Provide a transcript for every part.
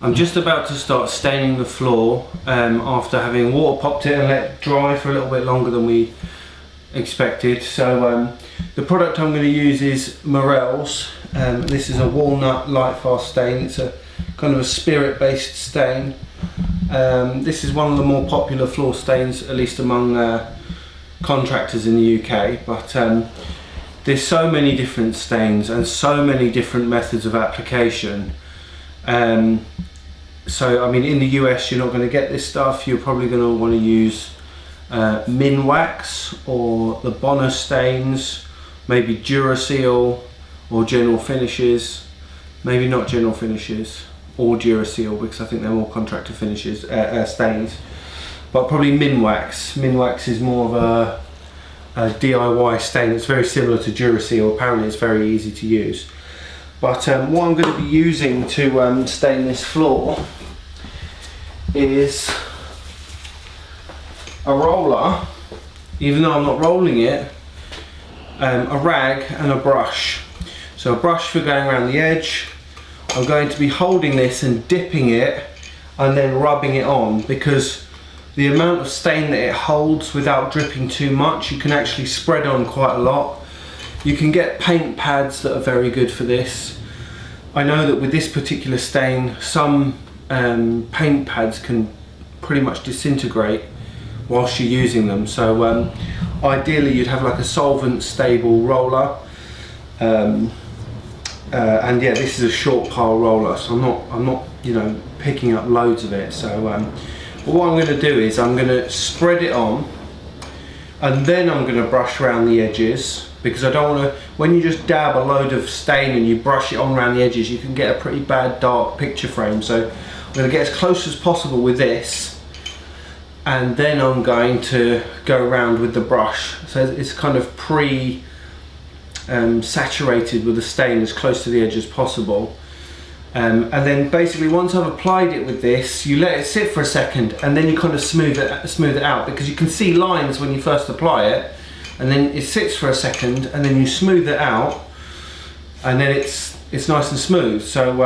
I'm just about to start staining the floor after having water popped it and let it dry for a little bit longer than we expected. So the product I'm going to use is Morel's. This is a walnut light fast stain. It's a kind of a spirit based stain. This is one of the more popular floor stains, at least among contractors in the UK, but there's so many different stains and so many different methods of application. So I mean, in the US you're not going to get this stuff. You're probably going to want to use Minwax or the Bonner stains, maybe Duraseal or General Finishes, maybe not General Finishes or Duraseal because I think they're more contractor finishes, stains, but probably Minwax. Minwax is more of a DIY stain. It's very similar to Duraseal. Apparently it's very easy to use. But what I'm going to be using to stain this floor is a roller, even though I'm not rolling it, a rag and a brush. So a brush for going around the edge. I'm going to be holding this and dipping it and then rubbing it on, because the amount of stain that it holds without dripping too much, you can actually spread on quite a lot. You can get paint pads that are very good for this. I know that with this particular stain, some paint pads can pretty much disintegrate whilst you're using them. So ideally you'd have like a solvent stable roller. And yeah, this is a short pile roller, so I'm not you know, picking up loads of it. So what I'm going to do is I'm going to spread it on, and then I'm going to brush around the edges, because I don't want to, when you just dab a load of stain and you brush it on around the edges, you can get a pretty bad dark picture frame. So I'm going to get as close as possible with this, and then I'm going to go around with the brush. So it's kind of saturated with the stain as close to the edge as possible. And then basically once I've applied it with this, you let it sit for a second, and then you kind of smooth it out, because you can see lines when you first apply it, and then it sits for a second, and then you smooth it out, and then it's nice and smooth. So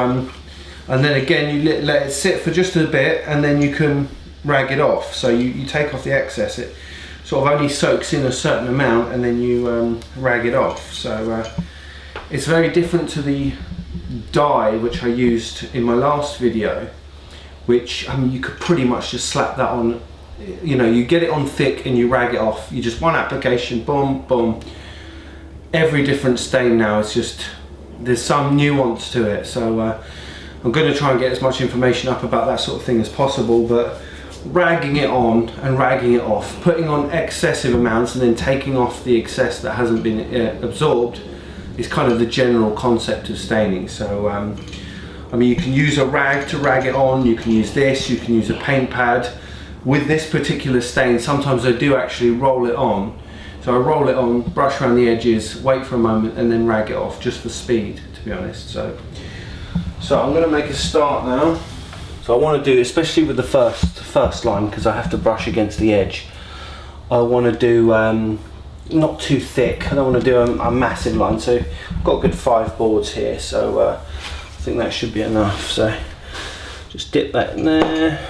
and then again you let it sit for just a bit, and then you can rag it off. So you take off the excess. It sort of only soaks in a certain amount, and then you rag it off. So it's very different to the dye which I used in my last video, which I mean, you could pretty much just slap that on. You know, you get it on thick and you rag it off. You just one application, boom, boom. Every different stain now, it's just, there's some nuance to it. So I'm going to try and get as much information up about that sort of thing as possible, but ragging it on and ragging it off, putting on excessive amounts and then taking off the excess that hasn't been absorbed, is kind of the general concept of staining. So I mean, you can use a rag to rag it on, you can use this, you can use a paint pad. With this particular stain, sometimes I do actually roll it on. So I roll it on, brush around the edges, wait for a moment, and then rag it off, just for speed, to be honest. So I'm going to make a start now. So I want to do, especially with the first line, because I have to brush against the edge, I want to do not too thick. I don't want to do a massive line. So I've got a good 5 boards here, so I think that should be enough. So just dip that in there.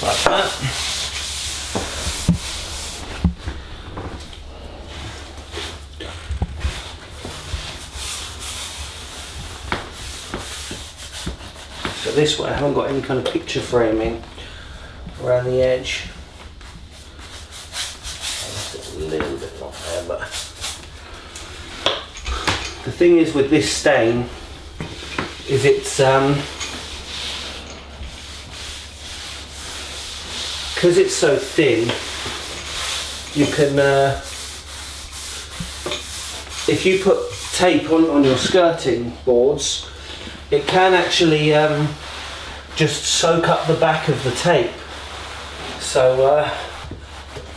Like that. So this way I haven't got any kind of picture framing around the edge. A little bit not there, but the thing is with this stain is it's because it's so thin, you can, if you put tape on your skirting boards, it can actually just soak up the back of the tape. So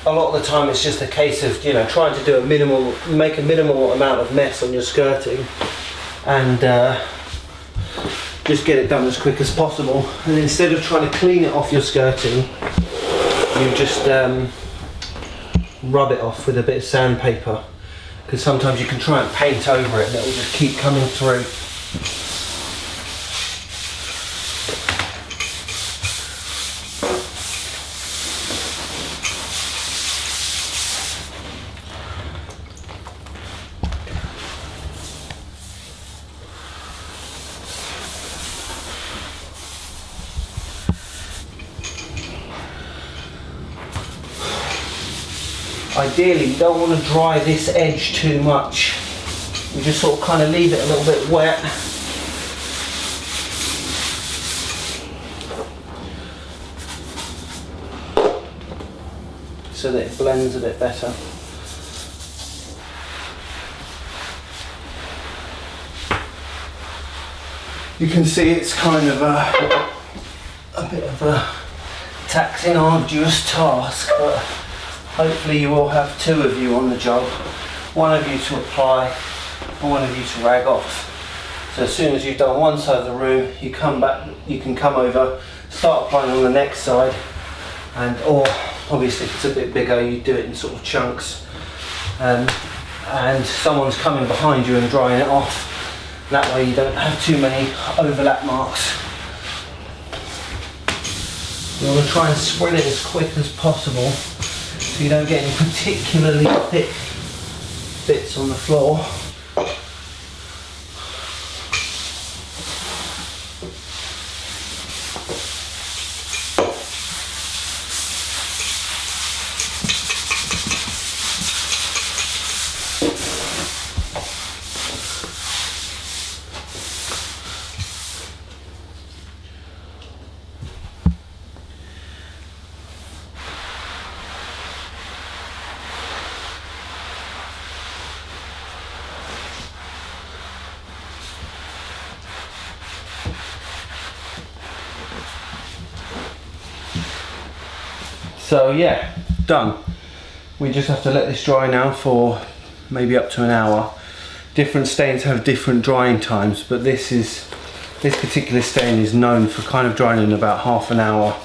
a lot of the time it's just a case of, you know, trying to do make a minimal amount of mess on your skirting, and just get it done as quick as possible. And instead of trying to clean it off your skirting, you just rub it off with a bit of sandpaper. because sometimes you can try and paint over it and it will just keep coming through. Ideally, you don't want to dry this edge too much. You just sort of kind of leave it a little bit wet. So that it blends a bit better. You can see it's kind of a bit of a taxing, arduous task, but hopefully you will have two of you on the job, one of you to apply and one of you to rag off. So as soon as you've done one side of the room, you come back, you can come over, start applying on the next side, or obviously if it's a bit bigger, you do it in sort of chunks, and someone's coming behind you and drying it off. That way you don't have too many overlap marks. You want to try and spread it as quick as possible so you don't get any particularly thick bits on the floor. So yeah, done. We just have to let this dry now for maybe up to an hour. Different stains have different drying times, but this particular stain is known for kind of drying in about half an hour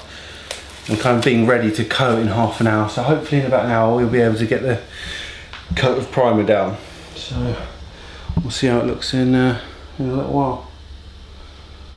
and kind of being ready to coat in half an hour. So hopefully in about an hour we'll be able to get the coat of primer down. So we'll see how it looks in a little while.